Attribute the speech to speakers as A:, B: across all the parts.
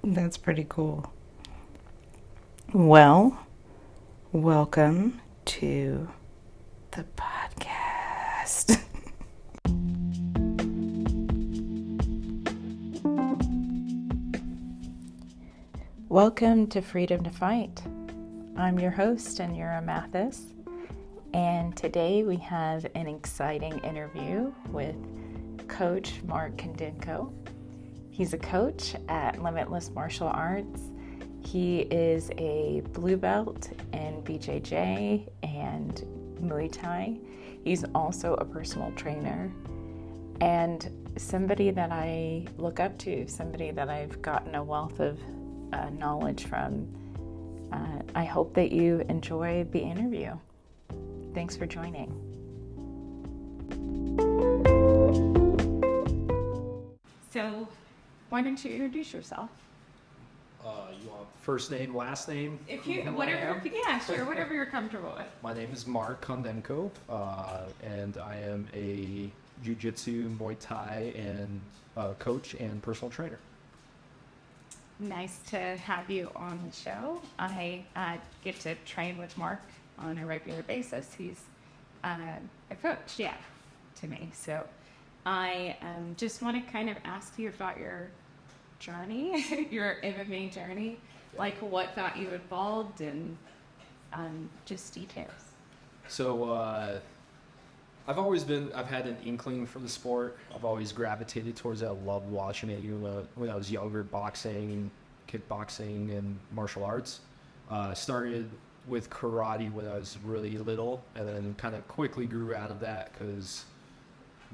A: That's pretty cool. Well, welcome to the podcast. Welcome to Freedom to Fight. I'm your host, Anura Mathis, and today we have an exciting interview with Coach Mark Kondenko. He's a coach at Limitless Martial Arts. He is a blue belt in BJJ and Muay Thai. He's also a personal trainer and somebody that I look up to, somebody that I've gotten a wealth of knowledge from. I hope that you enjoy the interview. Thanks for joining. So, why don't you introduce yourself?
B: You want first name, last name?
A: If you, whatever, yeah, sure, whatever you're comfortable with.
B: My name is Mark Kondenko, and I am a jiu-jitsu, Muay Thai, and coach and personal trainer.
A: Nice to have you on the show. I get to train with Mark on a regular basis. He's a coach, to me. So I just want to kind of ask you about your journey, your MMA journey, like what got you involved and just details.
B: So I've had an inkling for the sport. I've always gravitated towards it. I loved watching it when I was younger, boxing, kickboxing, and martial arts. Started with karate when I was really little, and then kind of quickly grew out of that because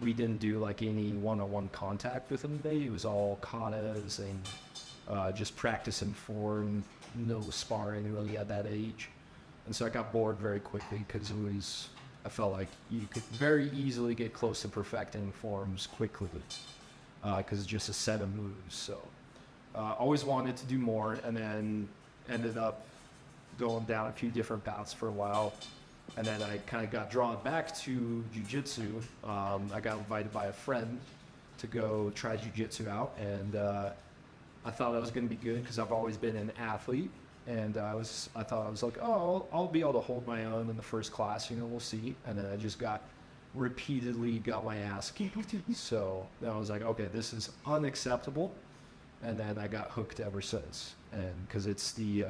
B: we didn't do like any one-on-one contact with MMA. It was all katas and just practice and form, no sparring really at that age. And so I got bored very quickly because I felt like you could very easily get close to perfecting forms quickly because it's just a set of moves. So always wanted to do more, and then ended up going down a few different paths for a while. And then I kind of got drawn back to jiu-jitsu. I got invited by a friend to go try jiu-jitsu out, and I thought I was going to be good because I've always been an athlete. And I thought I was like, oh, I'll be able to hold my own in the first class, we'll see. And then I just repeatedly got my ass kicked. So then I was like, okay, this is unacceptable. And then I got hooked ever since. And because it's the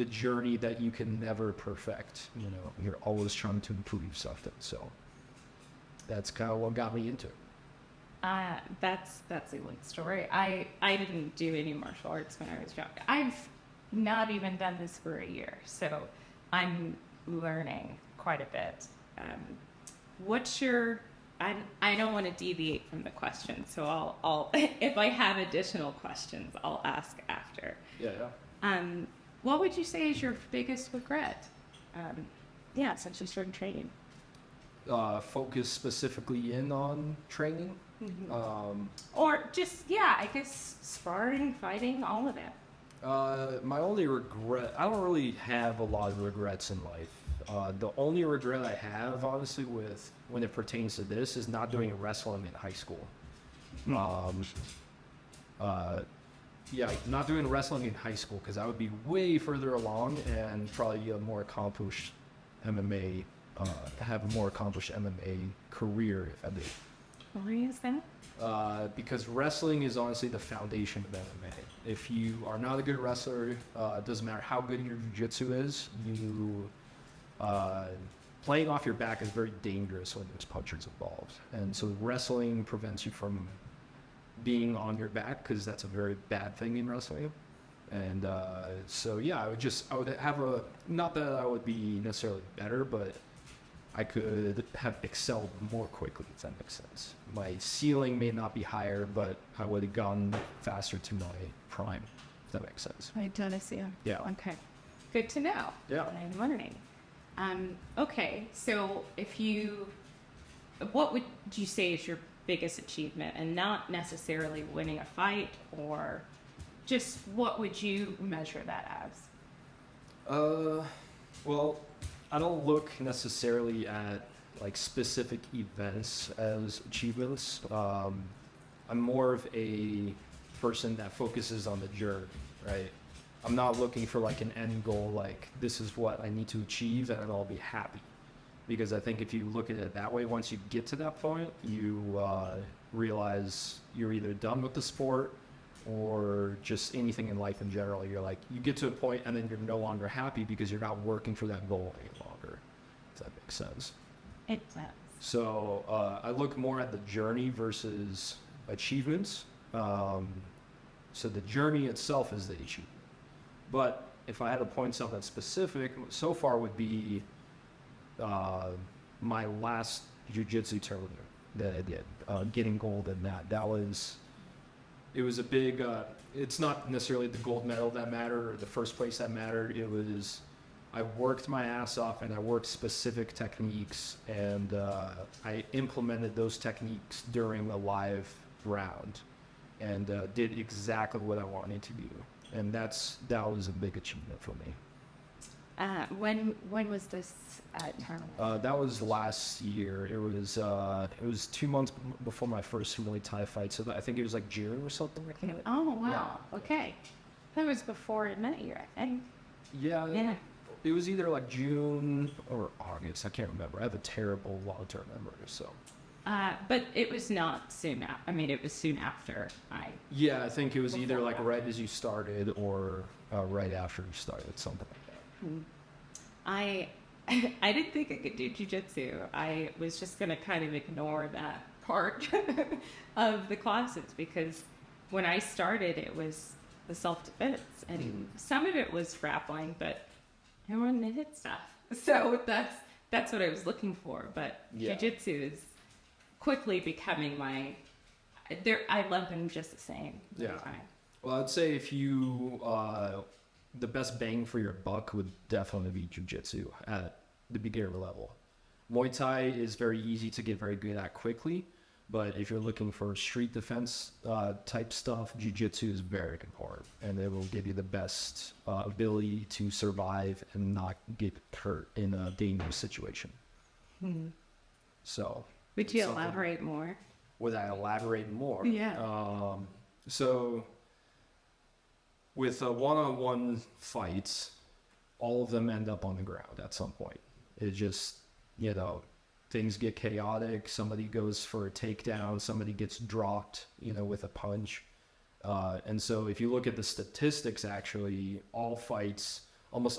B: journey that you can never perfect, you're always trying to improve something. So that's kind of what got me into it.
A: That's a good story. I didn't do any martial arts when I was young. I've not even done this for a year, so I'm learning quite a bit. What's your? I don't want to deviate from the question, so I'll if I have additional questions, I'll ask after.
B: Yeah.
A: What would you say is your biggest regret? Since you started training.
B: Focus specifically in on training.
A: Mm-hmm. Or just, I guess sparring, fighting, all of it.
B: My only regret, I don't really have a lot of regrets in life. The only regret I have, honestly, when it pertains to this, is not doing wrestling in high school. Not doing wrestling in high school, because I would be way further along and probably a more accomplished MMA, have a more accomplished MMA career if I did.
A: Why is that?
B: Because wrestling is honestly the foundation of MMA. If you are not a good wrestler, it doesn't matter how good your jiu-jitsu is, playing off your back is very dangerous when there's punchers involved. And so wrestling prevents you from being on your back, because that's a very bad thing in wrestling. And I would have not that I would be necessarily better, but I could have excelled more quickly, if that makes sense. My ceiling may not be higher, but I would have gone faster to my prime, if that makes sense.
A: I don't see.
B: Yeah.
A: Okay. Good to know.
B: Yeah.
A: I'm learning. Okay, so what would you say is your biggest achievement, and not necessarily winning a fight, or just what would you measure that as?
B: Well, I don't look necessarily at like specific events as achievements. I'm more of a person that focuses on the journey, right? I'm not looking for like an end goal, like this is what I need to achieve and I'll be happy. Because I think if you look at it that way, once you get to that point, you realize you're either done with the sport or just anything in life in general. You're like, you get to a point and then you're no longer happy because you're not working for that goal any longer, if that makes sense.
A: It does.
B: So I look more at the journey versus achievements. So the journey itself is the achievement. But if I had to point something specific, so far would be my last jiu-jitsu tournament that I did, getting gold in that. It was a big, it's not necessarily the gold medal that mattered or the first place that mattered. It was, I worked my ass off and I worked specific techniques and I implemented those techniques during a live round and did exactly what I wanted to do. And that was a big achievement for me.
A: When was this tournament?
B: That was last year. It was 2 months before my first Muay Thai fight, so I think it was like June or something like that.
A: Oh wow! Yeah. Okay, that was before I met you, I think.
B: Yeah. It was either like June or August. I can't remember. I have a terrible long-term memory, so.
A: But it was not soon. It was soon after I.
B: Yeah, I think it was either like right as you started or right after you started, something like that.
A: I didn't think I could do jiu-jitsu. I was just going to kind of ignore that part of the classes because when I started, it was the self-defense, and some of it was grappling, but I wanted to hit stuff. So that's what I was looking for. But jiu-jitsu is quickly becoming I love them just the same.
B: Yeah. Well, I'd say if you, the best bang for your buck would definitely be jiu-jitsu at the beginner level. Muay Thai is very easy to get very good at quickly, but if you're looking for street defense type stuff, jiu-jitsu is very important, and it will give you the best ability to survive and not get hurt in a dangerous situation. So.
A: Would you elaborate more?
B: Would I elaborate more?
A: Yeah.
B: So with one-on-one fights, all of them end up on the ground at some point. It just, things get chaotic. Somebody goes for a takedown. Somebody gets dropped, with a punch. And so if you look at the statistics, actually, almost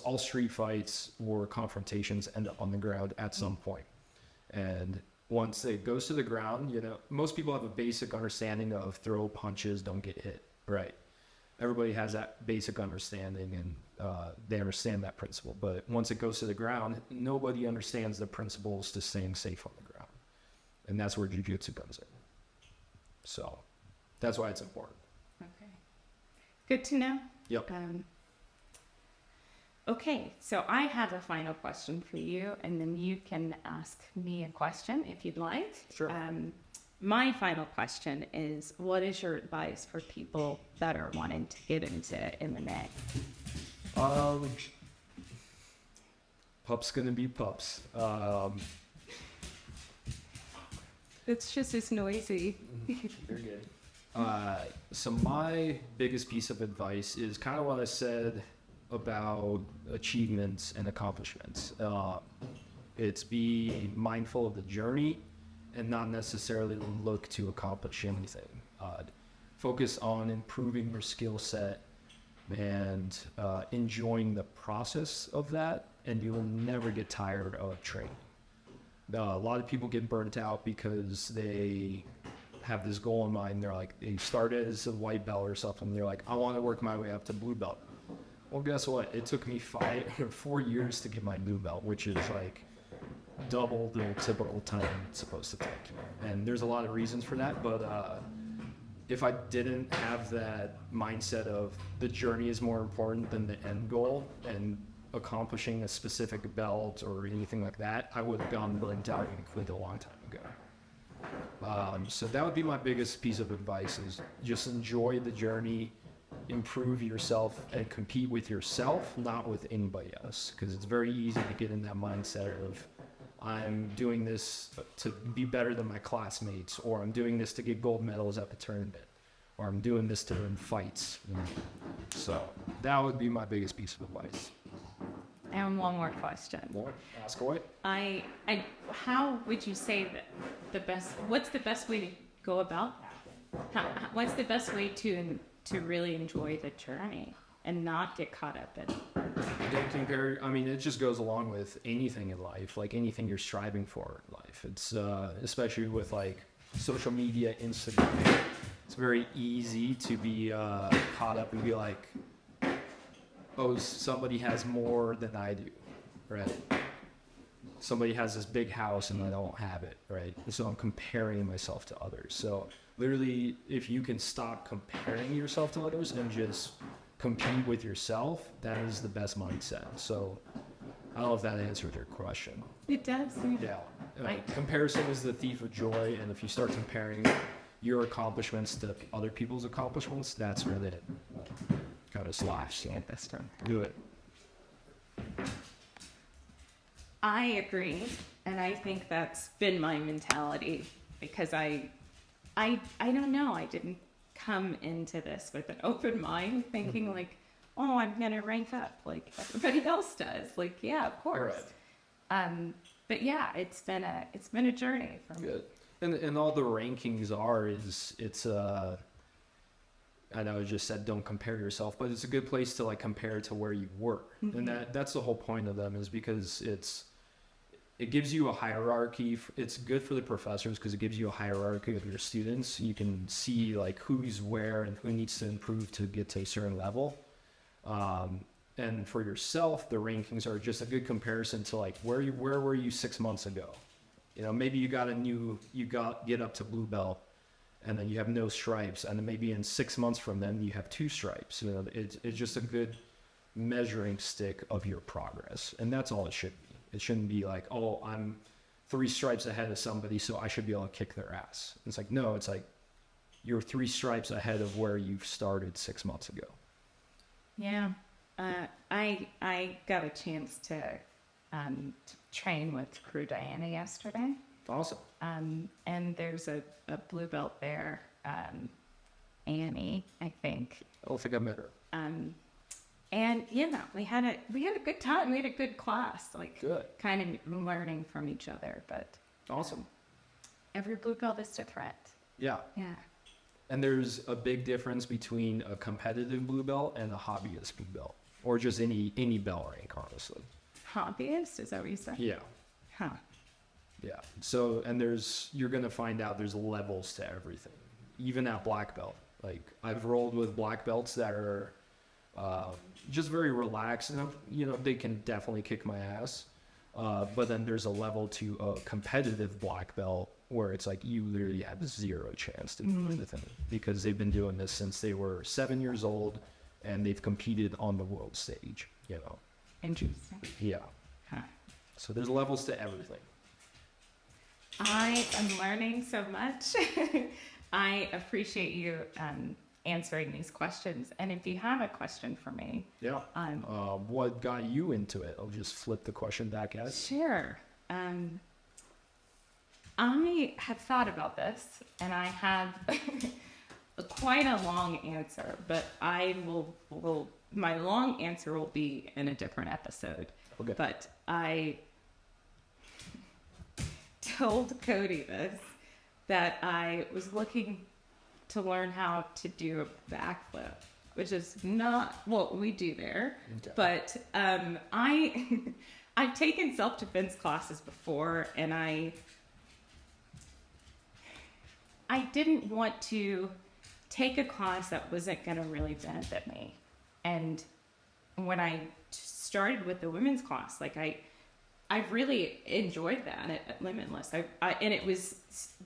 B: all street fights or confrontations end up on the ground at some point. And once it goes to the ground, most people have a basic understanding of throw punches, don't get hit, right? Everybody has that basic understanding and they understand that principle. But once it goes to the ground, nobody understands the principles to staying safe on the ground. And that's where jiu-jitsu comes in. So that's why it's important.
A: Okay. Good to know.
B: Yep.
A: Okay, so I have a final question for you, and then you can ask me a question if you'd like.
B: Sure.
A: My final question is, what is your advice for people that are wanting to get into MMA?
B: Pups gonna be pups.
A: It's just as noisy.
B: You're good. So my biggest piece of advice is kind of what I said about achievements and accomplishments. It's be mindful of the journey and not necessarily look to accomplish anything. Focus on improving your skill set and enjoying the process of that, and you will never get tired of training. A lot of people get burnt out because they have this goal in mind. They're like, they started as a white belt or something. They're like, I want to work my way up to blue belt. Well, guess what? It took me 4 years to get my blue belt, which is like double the typical time it's supposed to take. And there's a lot of reasons for that, but if I didn't have that mindset of the journey is more important than the end goal and accomplishing a specific belt or anything like that, I would have gone burnt out and quit a long time ago. So that would be my biggest piece of advice, is just enjoy the journey, improve yourself, and compete with yourself, not with anybody else. Because it's very easy to get in that mindset of, I'm doing this to be better than my classmates, or I'm doing this to get gold medals at the tournament, or I'm doing this to win fights. So that would be my biggest piece of advice.
A: And one more question.
B: More? Ask away.
A: How would you say that what's the best way to go about that? What's the best way to really enjoy the journey and not get caught up in?
B: Don't compare. I mean, it just goes along with anything in life, like anything you're striving for in life. It's especially with like social media, Instagram. It's very easy to be caught up and be like, oh, somebody has more than I do, right? Somebody has this big house and I don't have it, right? So I'm comparing myself to others. So literally, if you can stop comparing yourself to others and just compete with yourself, that is the best mindset. So I don't know if that answered your question.
A: It does.
B: Yeah. Comparison is the thief of joy, and if you start comparing your accomplishments to other people's accomplishments, that's where it kind of slash. So
A: this time.
B: do it.
A: I agree, and I think that's been my mentality because I don't know. I didn't come into this with an open mind, thinking like, oh, I'm gonna rank up like everybody else does. Like, yeah, of course.
B: Right.
A: But yeah, it's been a journey for me.
B: Good. And all the rankings it's I know I just said don't compare yourself, but it's a good place to like compare to where you were. Mm-hmm. And that's the whole point of them, is because it gives you a hierarchy. It's good for the professors because it gives you a hierarchy of your students. You can see like who's where and who needs to improve to get to a certain level. And for yourself, the rankings are just a good comparison to like where were you 6 months ago? You know, maybe you get up to blue belt, and then you have no stripes, and then maybe in 6 months from then you have 2 stripes. You know, it's just a good measuring stick of your progress, and that's all it should be. It shouldn't be like, oh, I'm 3 stripes ahead of somebody, so I should be able to kick their ass. It's like, no, it's like you're 3 stripes ahead of where you started 6 months ago.
A: Yeah. I got a chance to train with Crew Diana yesterday.
B: Awesome.
A: And there's a blue belt there, Annie, I think.
B: I don't think I met her.
A: And we had a good time. We had a good class, like
B: good.
A: Kind of learning from each other. But
B: awesome.
A: Every blue belt is different.
B: Yeah.
A: Yeah.
B: And there's a big difference between a competitive blue belt and a hobbyist blue belt, or just any belt rank, honestly.
A: Hobbyist? Is that what you said?
B: Yeah.
A: Huh.
B: Yeah. So, and you're going to find out there's levels to everything, even at black belt. Like, I've rolled with black belts that are just very relaxed, and they can definitely kick my ass. But then there's a level to a competitive black belt where it's like you literally have 0 chance to do anything, because they've been doing this since they were 7 years old, and they've competed on the world stage.
A: Interesting.
B: Yeah.
A: Huh.
B: So there's levels to everything.
A: I am learning so much. I appreciate you answering these questions. And if you have a question for me,
B: what got you into it? I'll just flip the question back at.
A: Sure. I have thought about this, and I have quite a long answer, but I will my long answer will be in a different episode.
B: Okay.
A: But I told Cody this, that I was looking to learn how to do a backflip, which is not what we do there. Okay. But I've taken self-defense classes before, and I didn't want to take a class that wasn't going to really benefit me. And when I started with the women's class, like I really enjoyed that at Limitless. And it was,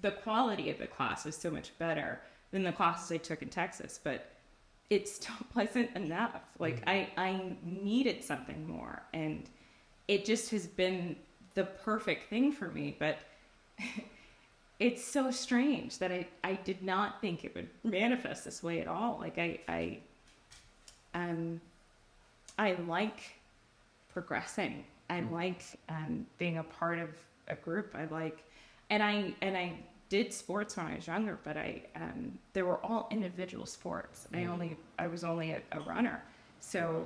A: the quality of the class was so much better than the classes I took in Texas, but it still wasn't enough. Like I needed something more, and it just has been the perfect thing for me. But it's so strange that I did not think it would manifest this way at all. Like I like progressing. I like being a part of a group. And I did sports when I was younger, but they were all individual sports. I was only a runner. So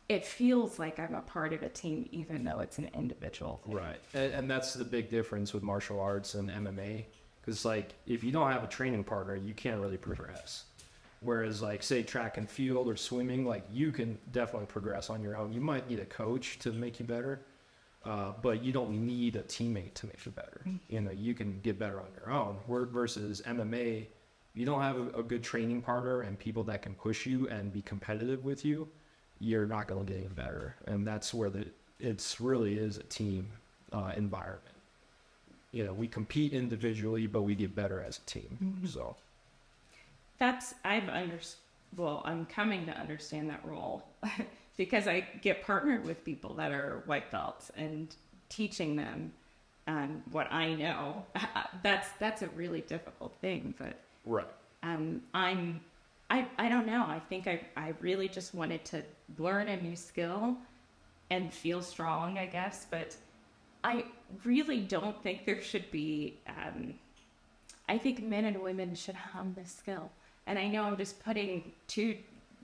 A: it feels like I'm a part of a team, even though it's an individual thing.
B: Right. And that's the big difference with martial arts and MMA. Because, like, if you don't have a training partner, you can't really progress. Whereas, like, say, track and field or swimming, like, you can definitely progress on your own. You might need a coach to make you better, but you don't need a teammate to make you better. You know, you can get better on your own. Versus MMA, you don't have a good training partner and people that can push you and be competitive with you, you're not going to get any better. And that's where it's really is a team environment. You know, we compete individually, but we get better as a team. So I'm coming to understand that role because I get partnered with people that are white belts and teaching them what I know. That's a really difficult thing, but right.
A: I don't know. I think I really just wanted to learn a new skill and feel strong, I guess, but I really don't think there should be, I think men and women should have this skill. And I know I'm just putting two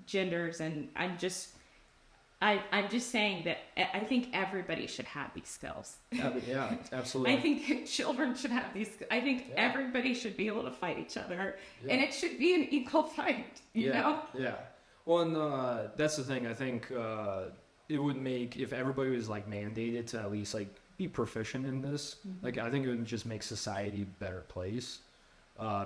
A: genders, and I'm just saying that I think everybody should have these skills.
B: Yeah, absolutely.
A: I think children should have these. I think everybody should be able to fight each other, and it should be an equal fight. You know?
B: Yeah. Well, and that's the thing. I think it would make, if everybody was like mandated to at least like be proficient in this, like I think it would just make society a better place.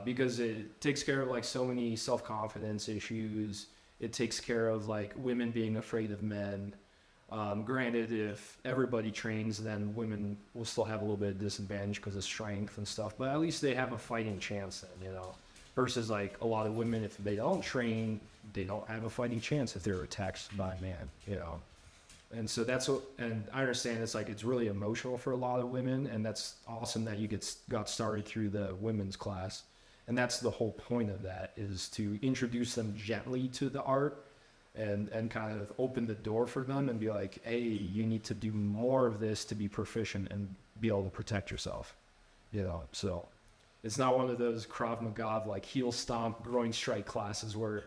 B: Because it takes care of like so many self-confidence issues. It takes care of like women being afraid of men. Granted, if everybody trains, then women will still have a little bit of disadvantage because of strength and stuff, but at least they have a fighting chance then, you know, versus like a lot of women, if they don't train, they don't have a fighting chance if they're attacked by a man, you know. And so and I understand it's really emotional for a lot of women, and that's awesome that you got started through the women's class. And that's the whole point of that, is to introduce them gently to the art and kind of open the door for them and be like, hey, you need to do more of this to be proficient and be able to protect yourself, you know. So it's not one of those Krav Maga like heel stomp, groin strike classes where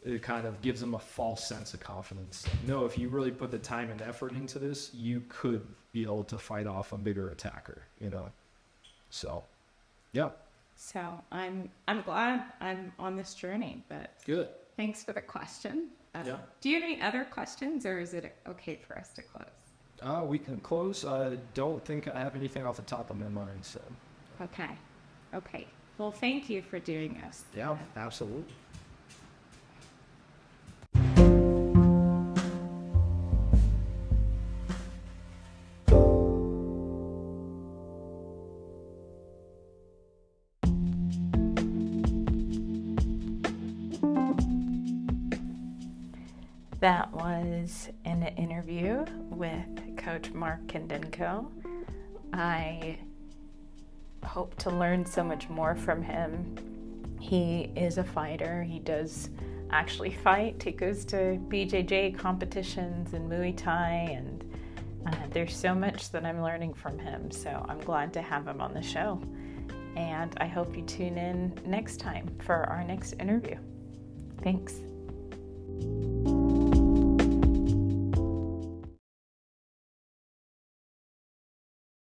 B: it kind of gives them a false sense of confidence. No, if you really put the time and effort into this, you could be able to fight off a bigger attacker, you know. So, yeah.
A: So I'm glad I'm on this journey, but
B: good.
A: Thanks for the question. Do you have any other questions, or is it okay for us to close?
B: We can close. I don't think I have anything off the top of my mind. So.
A: Okay. Well, thank you for doing this.
B: Yeah, absolutely.
A: That was an interview with Coach Mark Kondenko. I hope to learn so much more from him. He is a fighter. He does actually fight. He goes to BJJ competitions and Muay Thai, and there's so much that I'm learning from him. So I'm glad to have him on the show. And I hope you tune in next time for our next interview. Thanks.